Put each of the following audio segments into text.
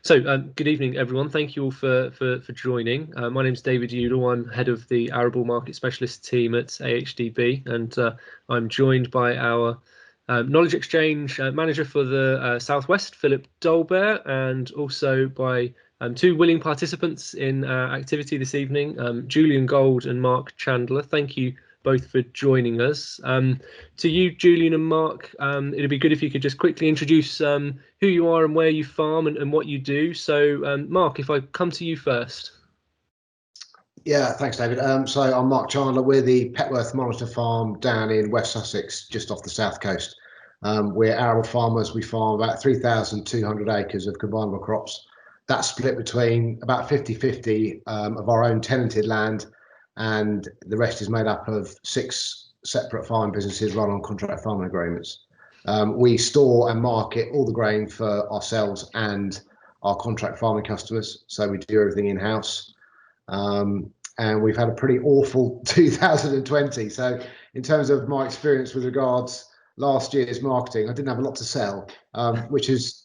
Good evening, everyone. Thank you all for joining. My name is David Eudall. I'm head of the Arable Market Specialist team at AHDB, and I'm joined by our Knowledge Exchange Manager for the Southwest, Philip Dolbear, and also by two willing participants in our activity this evening, Julian Gold and Mark Chandler. Thank you both for joining us. To you, Julian and Mark, it'd be good if you could just quickly introduce who you are and where you farm and what you do. So, Mark, if I come to you first. Yeah, thanks, David. So I'm Mark Chandler. We're the Petworth Monitor Farm down in West Sussex, just off the south coast. We're arable farmers. We farm about 3,200 acres of combinable crops. That's split between about 50-50 of our own tenanted land, and the rest is made up of 6 separate farm businesses run on contract farming agreements. We store and market all the grain for ourselves and our contract farming customers, so we do everything in-house. And we've had a pretty awful 2020. So in terms of my experience with regards last year's marketing, I didn't have a lot to sell, which has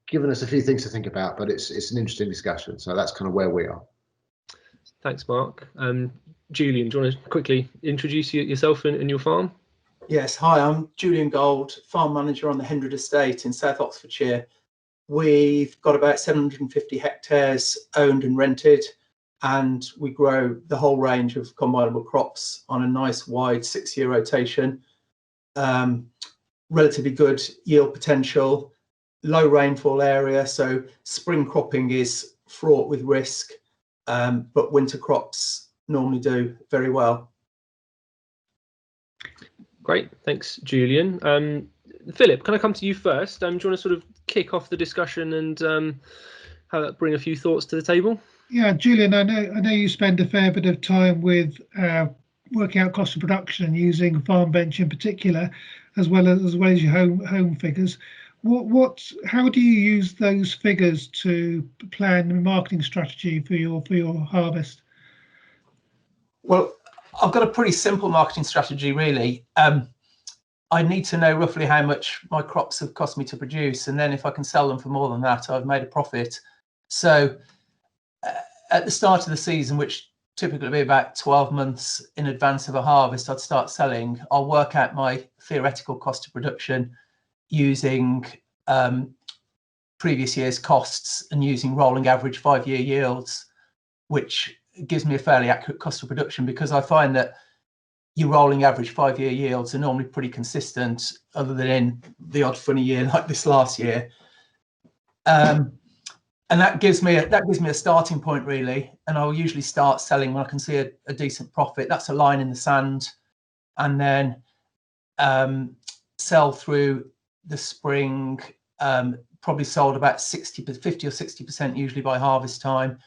given us a few things to think about, but it's an interesting discussion. So that's kind of where we are. Thanks, Mark. Julian, do you want to quickly introduce yourself and your farm? Yes, hi, I'm Julian Gold, farm manager on the Hendred estate in South Oxfordshire. We've got about 750 hectares owned and rented, and we grow the whole range of combinable crops on a nice wide 6-year rotation. Relatively good yield potential, low rainfall area, so spring cropping is fraught with risk, but winter crops normally do very well. Great, thanks, Julian. Philip, can I come to you first? Do you want to sort of kick off the discussion and bring a few thoughts to the table? Yeah, Julian, I know you spend a fair bit of time with working out cost of production using Farm Bench in particular, as well as your home figures. How do you use those figures to plan a marketing strategy for your harvest? Well, I've got a pretty simple marketing strategy, really. I need to know roughly how much my crops have cost me to produce, and then if I can sell them for more than that, I've made a profit. So at the start of the season, which typically be about 12 months in advance of a harvest, I'd start selling. I'll work out my theoretical cost of production using previous year's costs and using rolling average 5-year yields, which gives me a fairly accurate cost of production, because I find that your rolling average 5-year yields are normally pretty consistent, other than in the odd funny year like this last year. And that gives me a starting point, really, and I'll usually start selling when I can see a decent profit. That's a line in the sand, and then sell through the spring. Probably sold about 50 or 60% usually by harvest time.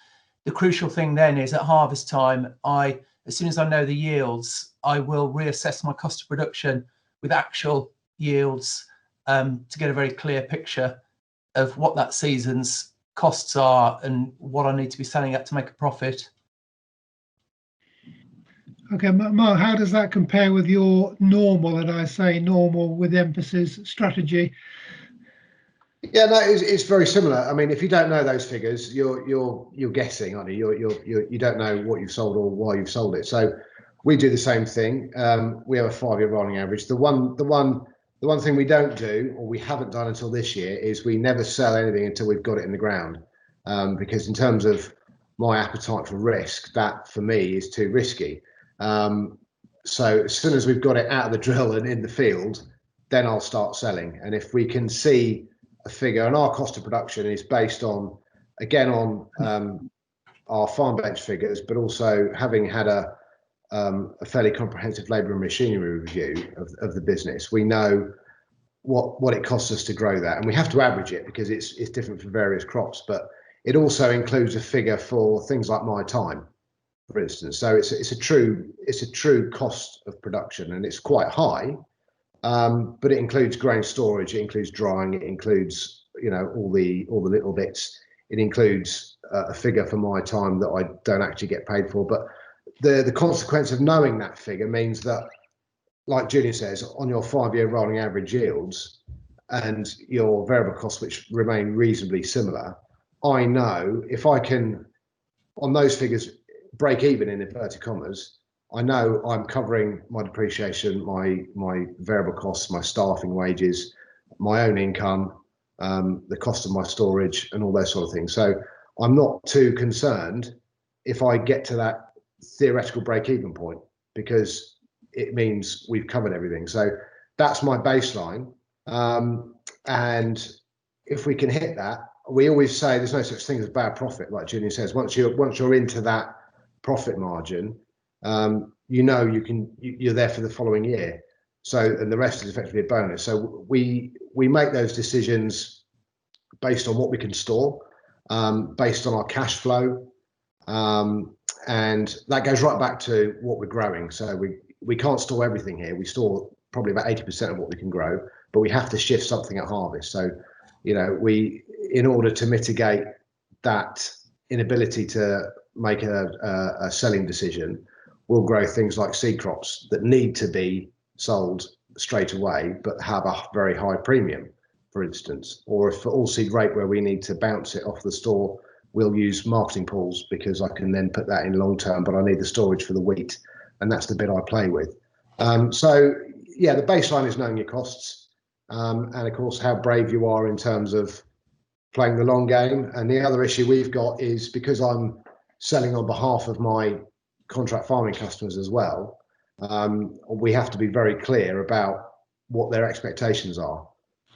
The crucial thing then is at harvest time, as soon as I know the yields, I will reassess my cost of production with actual yields to get a very clear picture of what that season's costs are and what I need to be selling at to make a profit. Okay, Mark, how does that compare with your normal, and I say normal with emphasis, strategy? Yeah, no, it's very similar. I mean, if you don't know those figures, you're guessing, aren't you? You don't know what you've sold or why you've sold it. So we do the same thing. We have a 5-year rolling average. The one thing we don't do, or we haven't done until this year, is we never sell anything until we've got it in the ground. Because in terms of my appetite for risk, that for me is too risky. So as soon as we've got it out of the drill and in the field, then I'll start selling. And if we can see a figure, and our cost of production is based on, again, on our farm bench figures, but also having had a fairly comprehensive labour and machinery review of the business, we know what it costs us to grow that, and we have to average it because it's different for various crops. But it also includes a figure for things like my time, for instance. So it's a true cost of production, and it's quite high. But it includes grain storage, it includes drying, it includes all the little bits. It includes a figure for my time that I don't actually get paid for. But the consequence of knowing that figure means that, like Julian says, on your 5-year rolling average yields and your variable costs, which remain reasonably similar, I know if I can, on those figures, break even in inverted commas, I know I'm covering my depreciation, my variable costs, my staffing wages, my own income, the cost of my storage, and all those sort of things. So I'm not too concerned if I get to that theoretical break-even point, because it means we've covered everything. So that's my baseline. And if we can hit that, we always say there's no such thing as bad profit, like Julian says. Once you're into that profit margin, you're there for the following year. So, and the rest is effectively a bonus. So we make those decisions based on what we can store, based on our cash flow, and that goes right back to what we're growing. So we can't store everything here. We store probably about 80% of what we can grow, but we have to shift something at harvest. So, in order to mitigate that inability to make a selling decision, we'll grow things like seed crops that need to be sold straight away, but have a very high premium, for instance. Or if for all seed rape where we need to bounce it off the store, we'll use marketing pools, because I can then put that in long term, but I need the storage for the wheat, and that's the bit I play with. So yeah, the baseline is knowing your costs, and of course how brave you are in terms of playing the long game. And the other issue we've got is, because I'm selling on behalf of my contract farming customers as well, we have to be very clear about what their expectations are.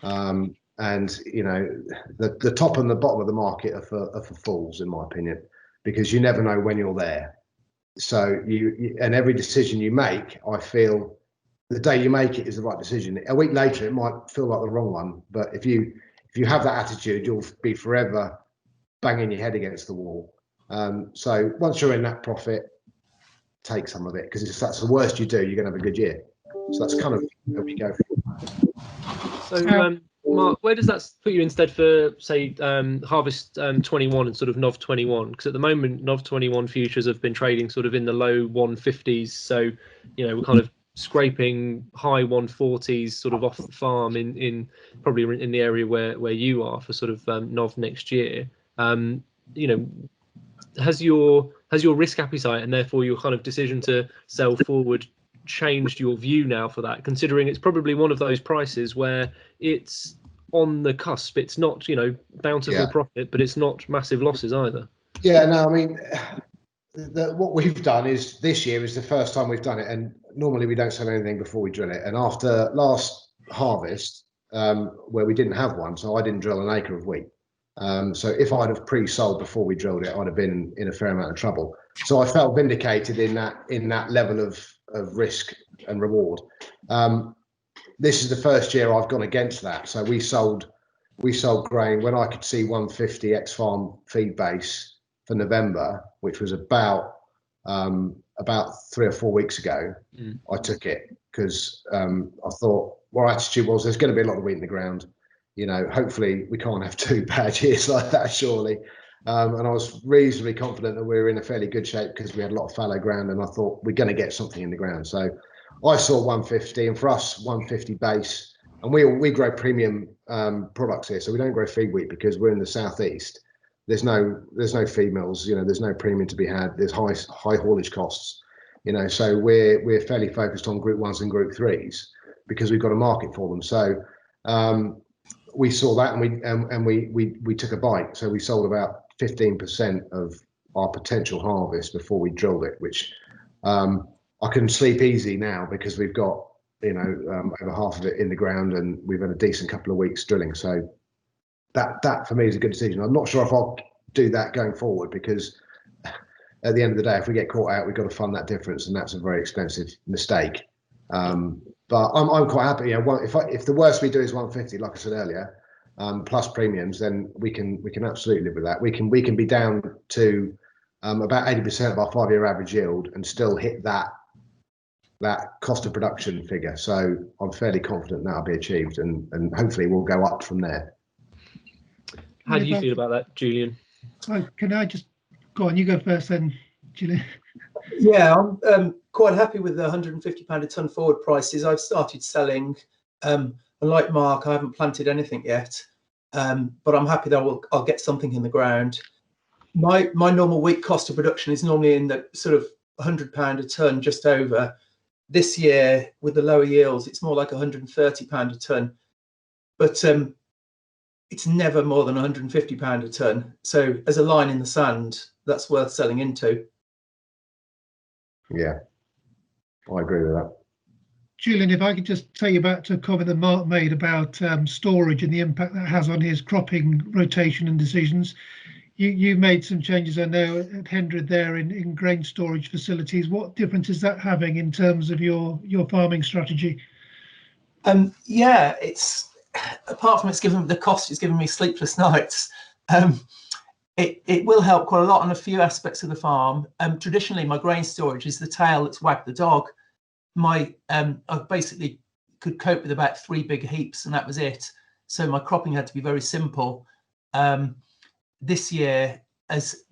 And the top and the bottom of the market are for fools, in my opinion, because you never know when you're there. So and every decision you make, I feel the day you make it is the right decision. A week later it might feel like the wrong one, but if you have that attitude, you'll be forever banging your head against the wall. So once you're in that profit, take some of it, because if that's the worst you do, you're going to have a good year. So that's kind of where we go. So Mark, where does that put you instead for, say, harvest 21 and sort of NOV 21? Because at the moment NOV 21 futures have been trading sort of in the low 150s, so we're kind of scraping high 140s sort of off the farm in probably in the area where you are for sort of NOV next year. Has your risk appetite and therefore your kind of decision to sell forward changed your view now for that, considering it's probably one of those prices where it's on the cusp? It's not bountiful profit, but it's not massive losses either. Yeah, no, I mean, what we've done is, this year is the first time we've done it, and normally we don't sell anything before we drill it. And after last harvest, where we didn't have one, so I didn't drill an acre of wheat. So if I'd have pre-sold before we drilled it, I'd have been in a fair amount of trouble. So I felt vindicated in that level of risk and reward. This is the first year I've gone against that. So we sold grain when I could see 150 ex-farm feed base for November, which was about 3 or 4 weeks ago. I took it because I thought, our attitude was, there's going to be a lot of wheat in the ground. Hopefully we can't have 2 bad years like that, surely. And I was reasonably confident that we were in a fairly good shape, because we had a lot of fallow ground, and I thought we're going to get something in the ground. So I saw 150, and for us 150 base, and we grow premium products here, so we don't grow feed wheat because we're in the southeast. There's no feed mills, there's no premium to be had. There's high haulage costs, so we're fairly focused on group 1s and group 3s because we've got a market for them. So we saw that, and we took a bite. So we sold about 15% of our potential harvest before we drilled it, which I can sleep easy now, because we've got over half of it in the ground, and we've had a decent couple of weeks drilling. So that for me is a good decision. I'm not sure if I'll do that going forward, because at the end of the day, if we get caught out, we've got to fund that difference, and that's a very expensive mistake. But I'm quite happy. If the worst we do is 150, like I said earlier, plus premiums, then we can absolutely live with that. We can be down to about 80% of our 5-year average yield and still hit that cost of production figure. So I'm fairly confident that'll be achieved, and hopefully we'll go up from there. How do you feel about that, Julian? Can I just go on? You go first then, Julian. Yeah, I'm quite happy with the £150 a tonne forward prices. I've started selling, and like Mark, I haven't planted anything yet. but I'm happy that I'll get something in the ground. My normal wheat cost of production is normally in the sort of £100 a tonne, just over. This year, with the lower yields, it's more like £130 a tonne, but it's never more than £150 a tonne. So as a line in the sand, that's worth selling into. Yeah, I agree with that. Julian, if I could just take you back to a comment that Mark made about storage and the impact that has on his cropping rotation and decisions. You made some changes, I know, at Hendred there in grain storage facilities. What difference is that having in terms of your farming strategy? Yeah, it's, apart from the cost, it's given me sleepless nights. It will help quite a lot on a few aspects of the farm. Traditionally, my grain storage is the tail that's wagged the dog. I basically could cope with about 3 big heaps, and that was it. So my cropping had to be very simple. This year, as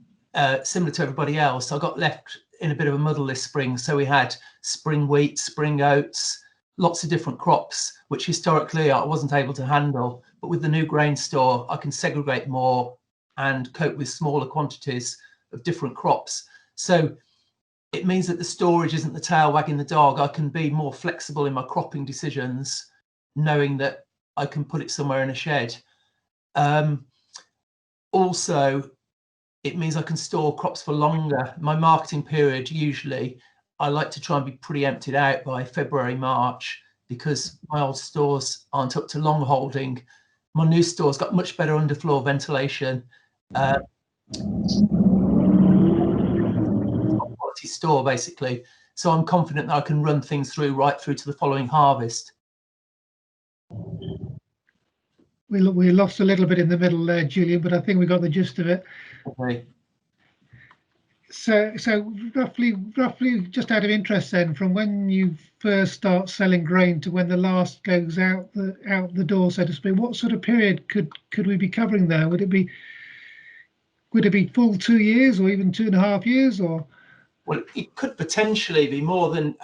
similar to everybody else, I got left in a bit of a muddle this spring. So we had spring wheat, spring oats, lots of different crops, which historically I wasn't able to handle. But with the new grain store, I can segregate more and cope with smaller quantities of different crops. So it means that the storage isn't the tail wagging the dog. I can be more flexible in my cropping decisions, knowing that I can put it somewhere in a shed. Also, it means I can store crops for longer. My marketing period, usually, I like to try and be pretty emptied out by February, March, because my old stores aren't up to long holding. My new store's got much better underfloor ventilation. Quality store, basically. So I'm confident that I can run things right through to the following harvest. We lost a little bit in the middle there, Julian, but I think we got the gist of it. Okay. So roughly, just out of interest then, from when you first start selling grain to when the last goes out the door, so to speak, what sort of period could we be covering there? Would it be full 2 years, or even 2.5 years, or? Well, it could potentially be more than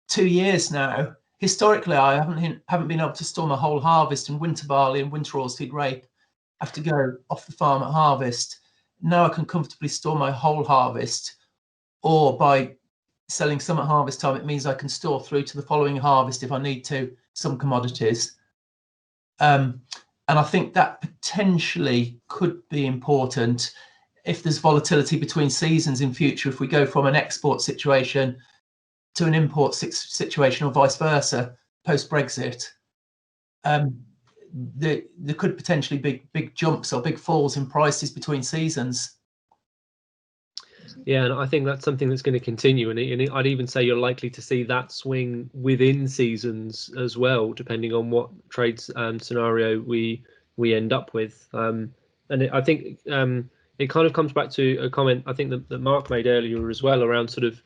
2 years now. Historically, I haven't been able to store my whole harvest, and winter barley and winter oilseed rape have to go off the farm at harvest. Now I can comfortably store my whole harvest, or by selling some at harvest time, it means I can store through to the following harvest if I need to, some commodities. And I think that potentially could be important if there's volatility between seasons in future, if we go from an export situation to an import situation or vice versa post-Brexit. There could potentially be big jumps or big falls in prices between seasons. Yeah, and I think that's something that's going to continue, and I'd even say you're likely to see that swing within seasons as well, depending on what trades scenario we end up with. I think it kind of comes back to a comment I think that Mark made earlier as well, around sort of,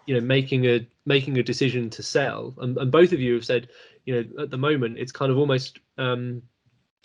you know, making a decision to sell, and both of you have said, you know, at the moment it's kind of almost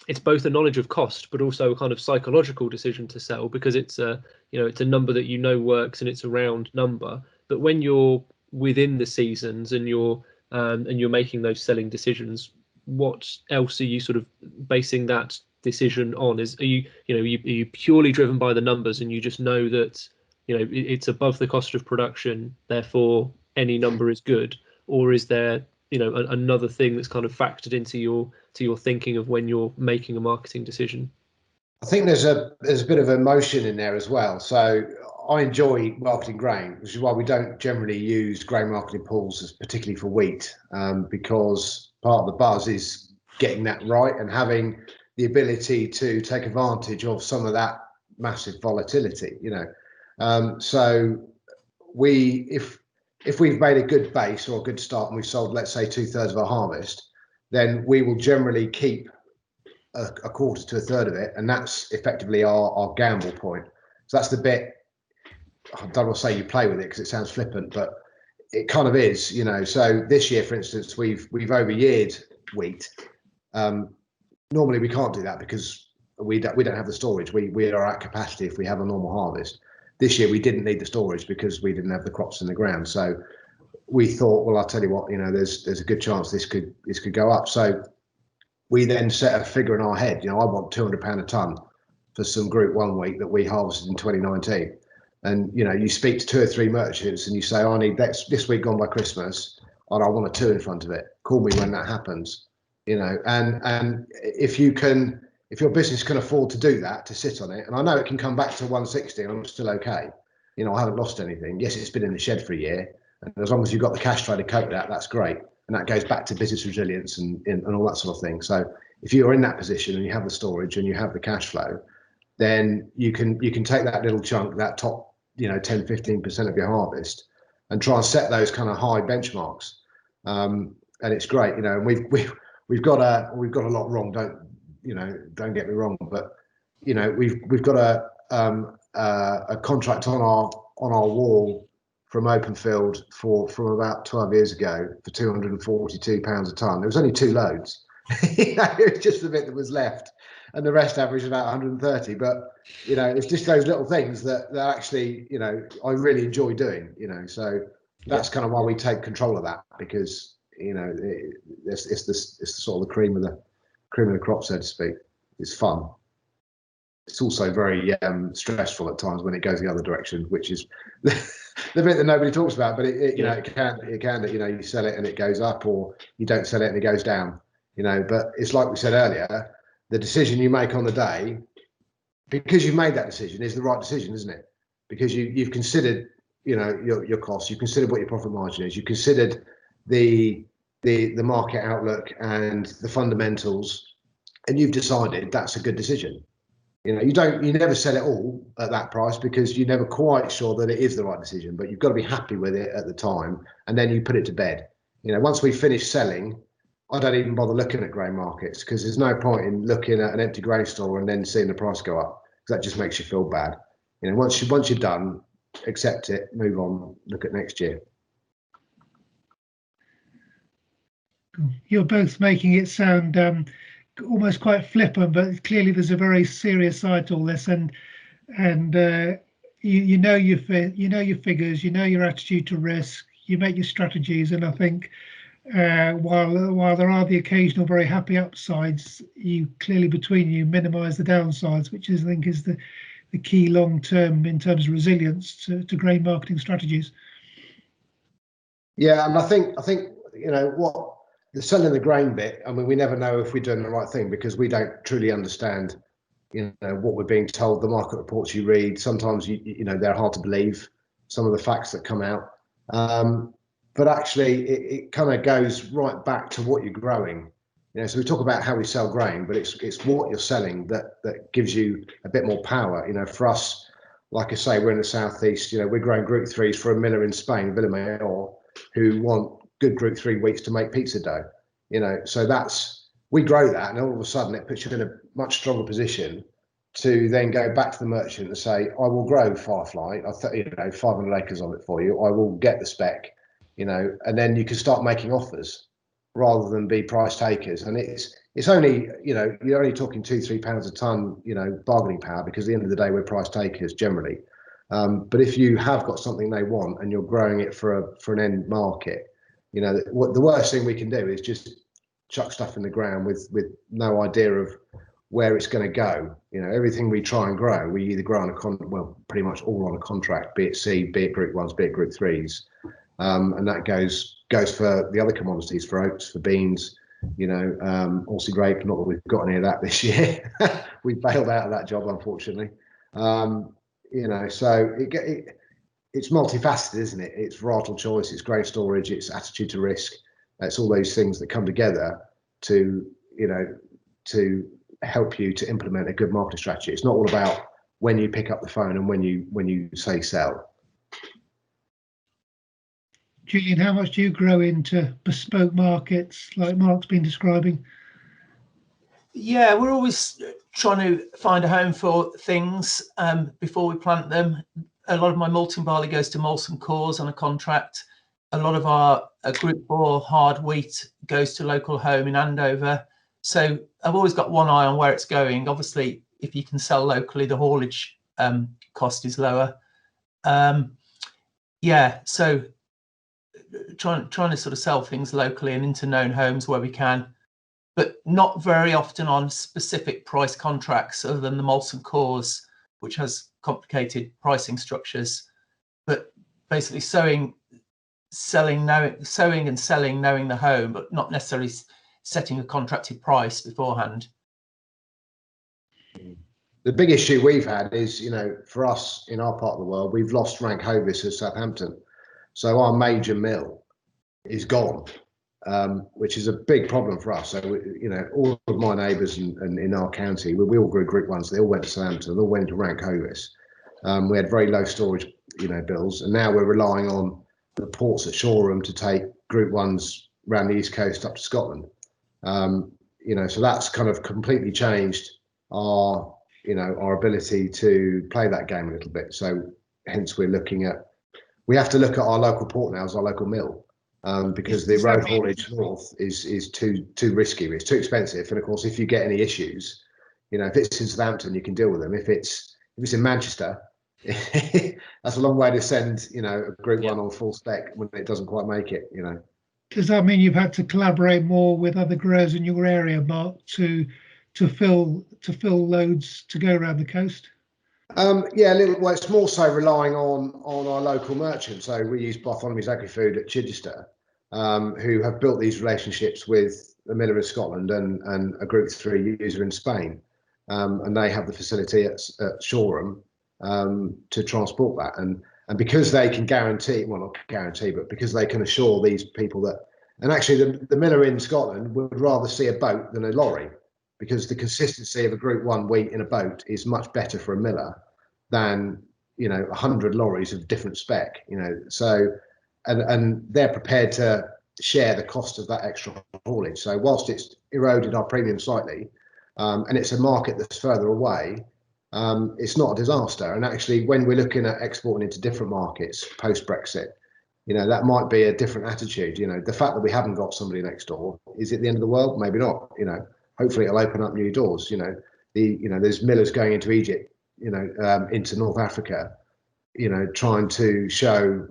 it's both a knowledge of cost, but also a kind of psychological decision to sell, because it's a, you know, it's a number that you know works and it's a round number. But when you're within the seasons and you're making those selling decisions, what else are you sort of basing that decision on? Are you purely driven by the numbers, and you just know that, you know, it's above the cost of production, therefore any number is good? Or is there, you know, another thing that's kind of factored into your thinking of when you're making a marketing decision? I think there's a bit of emotion in there as well. So I enjoy marketing grain, which is why we don't generally use grain marketing pools, particularly for wheat, because part of the buzz is getting that right and having the ability to take advantage of some of that massive volatility, you know. So if we've made a good base or a good start and we've sold, let's say, 2/3 of our harvest, then we will generally keep a quarter to a third of it, and that's effectively our gamble point. So that's the bit, I don't want to say you play with it because it sounds flippant, but it kind of is, you know. So this year, for instance, we've over-yeared wheat. Normally we can't do that because we don't have the storage. We are at capacity if we have a normal harvest. This year we didn't need the storage because we didn't have the crops in the ground. So we thought, well, I'll tell you what, you know, there's a good chance this could go up. So we then set a figure in our head. You know, I want £200 a tonne for some Group 1 wheat that we harvested in 2019. And, you know, you speak to 2 or 3 merchants and you say, I need this week gone by Christmas, and I want a 2 in front of it. Call me when that happens. You know, and if your business can afford to do that, to sit on it, and I know it can come back to 160 and I'm still okay. You know, I haven't lost anything. Yes, it's been in the shed for a year. And as long as you've got the cash flow to cope with that, that's great. And that goes back to business resilience and all that sort of thing. So if you're in that position and you have the storage and you have the cash flow, then you can take that little chunk, that top, you know, 10, 15% of your harvest, and try and set those kind of high benchmarks. And it's great, you know. And we've got a lot wrong. Don't get me wrong, but you know, we've got a contract on our wall from Openfield from about 12 years ago for £242 a tonne. There was only 2 loads. You know, it was just the bit that was left, and the rest averaged about 130. But you know, it's just those little things that actually, you know, I really enjoy doing. You know, so that's kind of why we take control of that, because you know, it's the sort of the cream of the crop, so to speak. It's fun. It's also very stressful at times when it goes the other direction, which is the bit that nobody talks about. But it you know, it can you know, you sell it and it goes up, or you don't sell it and it goes down. You know, but it's like we said earlier, the decision you make on the day, because you've made that decision, is the right decision, isn't it? Because you've considered, you know, your costs, you've considered what your profit margin is, you've considered the market outlook and the fundamentals, and you've decided that's a good decision. You know, you never sell it all at that price because you're never quite sure that it is the right decision, but you've got to be happy with it at the time, and then you put it to bed. You know, once we finish selling, I don't even bother looking at grain markets, because there's no point in looking at an empty grain store and then seeing the price go up, because that just makes you feel bad. You know, once you're done, accept it, move on, look at next year. You're both making it sound almost quite flippant, but clearly there's a very serious side to all this, and you know your figures, you know your attitude to risk, you make your strategies, and I think while there are the occasional very happy upsides, you clearly between you minimise the downsides, which I think is the key long term in terms of resilience to grain marketing strategies. Yeah, and I think you know what, the selling the grain bit, I mean, we never know if we're doing the right thing because we don't truly understand, you know, what we're being told. The market reports you read, sometimes you know, they're hard to believe, some of the facts that come out. But actually, it kind of goes right back to what you're growing. You know, so we talk about how we sell grain, but it's what you're selling that gives you a bit more power. You know, for us, like I say, we're in the southeast. You know, we're growing Group 3s for a miller in Spain, Villamayor, who want good Group 3 wheats to make pizza dough. You know, so we grow that, and all of a sudden it puts you in a much stronger position to then go back to the merchant and say, I will grow Firefly, you know, 500 acres of it for you. I will get the spec. You know, and then you can start making offers rather than be price takers. And it's only, you know, you're only talking £2-3 a tonne, you know, bargaining power, because at the end of the day we're price takers generally. But if you have got something they want and you're growing it for an end market, you know, the worst thing we can do is just chuck stuff in the ground with no idea of where it's going to go. You know, everything we try and grow, we either grow on well, pretty much all on a contract, be it seed, be it Group 1s, be it Group 3s. And that goes for the other commodities, for oats, for beans, you know, also grape. Not that we've got any of that this year. We bailed out of that job, unfortunately. You know, so it's multifaceted, isn't it? It's varietal choice, it's grain storage, it's attitude to risk. It's all those things that come together to, you know, to help you to implement a good marketing strategy. It's not all about when you pick up the phone and when you say sell. Julian, how much do you grow into bespoke markets like Mark's been describing? Yeah, we're always trying to find a home for things before we plant them. A lot of my malting barley goes to Molson Coors on a contract. A lot of our Group 4 hard wheat goes to local home in Andover. So I've always got one eye on where it's going. Obviously, if you can sell locally, the haulage cost is lower. Yeah, so trying to sort of sell things locally and into known homes where we can. but not very often on specific price contracts other than the Molson Coors, which has complicated pricing structures. But basically sowing and selling knowing the home, but not necessarily setting a contracted price beforehand. The big issue we've had is, for us in our part of the world, we've lost Rank Hovis at Southampton. So our major mill is gone, which is a big problem for us. So, all of my neighbours and in our county, we all grew Group 1s. They all went to Southampton, they all went to Rank Hovis. We had very low storage, bills, and now we're relying on the ports at Shoreham to take Group 1s around the East Coast up to Scotland. So that's kind of completely changed our ability to play that game a little bit. So hence we have to look at our local port now as our local mill, because the road haulage north is too risky. It's too expensive. And of course, if you get any issues, if it's in Southampton, you can deal with them. If it's in Manchester, that's a long way to send, a Group 1 on full spec when it doesn't quite make it, Does that mean you've had to collaborate more with other growers in your area, Mark, to fill loads to go around the coast? Well, it's more so relying on our local merchants. So we use Bartholomew's Agri-Food at Chichester, who have built these relationships with a miller in Scotland and a Group 3 user in Spain, and they have the facility at Shoreham to transport that. And because they can guarantee, well, not guarantee, but because they can assure these people that, and actually the miller in Scotland would rather see a boat than a lorry, because the consistency of a Group 1 wheat in a boat is much better for a miller than 100 lorries of different spec. So and they're prepared to share the cost of that extra haulage. So whilst it's eroded our premium slightly, and it's a market that's further away, it's not a disaster. And actually, when we're looking at exporting into different markets post Brexit, that might be a different attitude. The fact that we haven't got somebody next door, is it the end of the world? Maybe not. Hopefully it'll open up new doors. There's millers going into Egypt, into North Africa, trying to show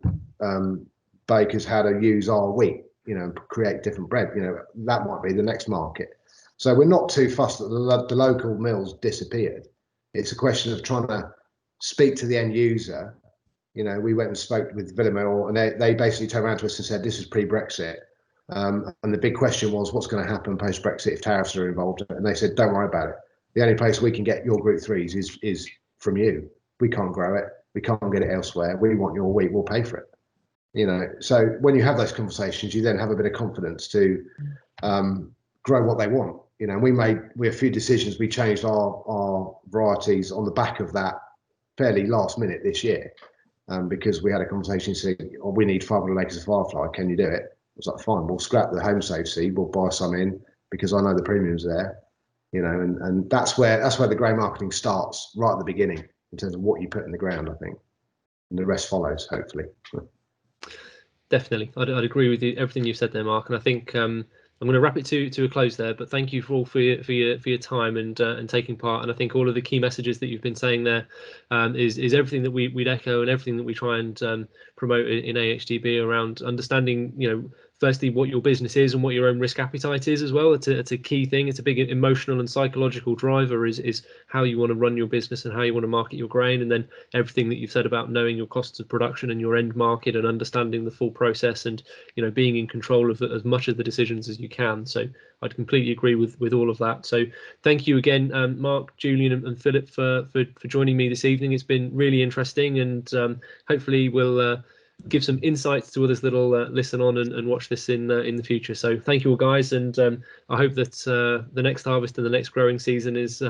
bakers how to use our wheat, and create different bread. That might be the next market. So we're not too fussed that the local mills disappeared. It's a question of trying to speak to the end user. We went and spoke with Villamel, and they basically turned around to us and said, this is pre-Brexit. And the big question was, what's going to happen post-Brexit if tariffs are involved? And they said, don't worry about it. The only place we can get your Group 3s is from you. We can't grow it. We can't get it elsewhere. We want your wheat. We'll pay for it. So when you have those conversations, you then have a bit of confidence to grow what they want. We made a few decisions. We changed our varieties on the back of that fairly last minute this year, because we had a conversation saying, oh, we need 500 acres of Firefly. Can you do it? I was like, fine, we'll scrap the home save seed, we'll buy some in because I know the premium's there, and that's where the grain marketing starts, right at the beginning, in terms of what you put in the ground, I think, and the rest follows, hopefully. Definitely, I'd agree with you, everything you've said there, Mark, and I think I'm going to wrap it to a close there. But thank you for your time and taking part. And I think all of the key messages that you've been saying there is everything that we'd echo, and everything that we try and promote in AHDB around understanding, firstly, what your business is and what your own risk appetite is as well. It's a key thing. It's a big emotional and psychological driver is how you want to run your business and how you want to market your grain. And then everything that you've said about knowing your costs of production and your end market and understanding the full process and, being in control of as much of the decisions as you can. So I'd completely agree with all of that. So thank you again, Mark, Julian and Philip for joining me this evening. It's been really interesting, and hopefully we'll give some insights to others that'll listen on and watch this in the future. So thank you all, guys, and I hope that the next harvest and the next growing season is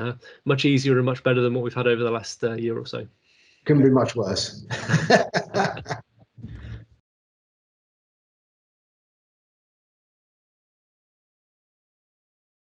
much easier and much better than what we've had over the last year or so. Couldn't be much worse.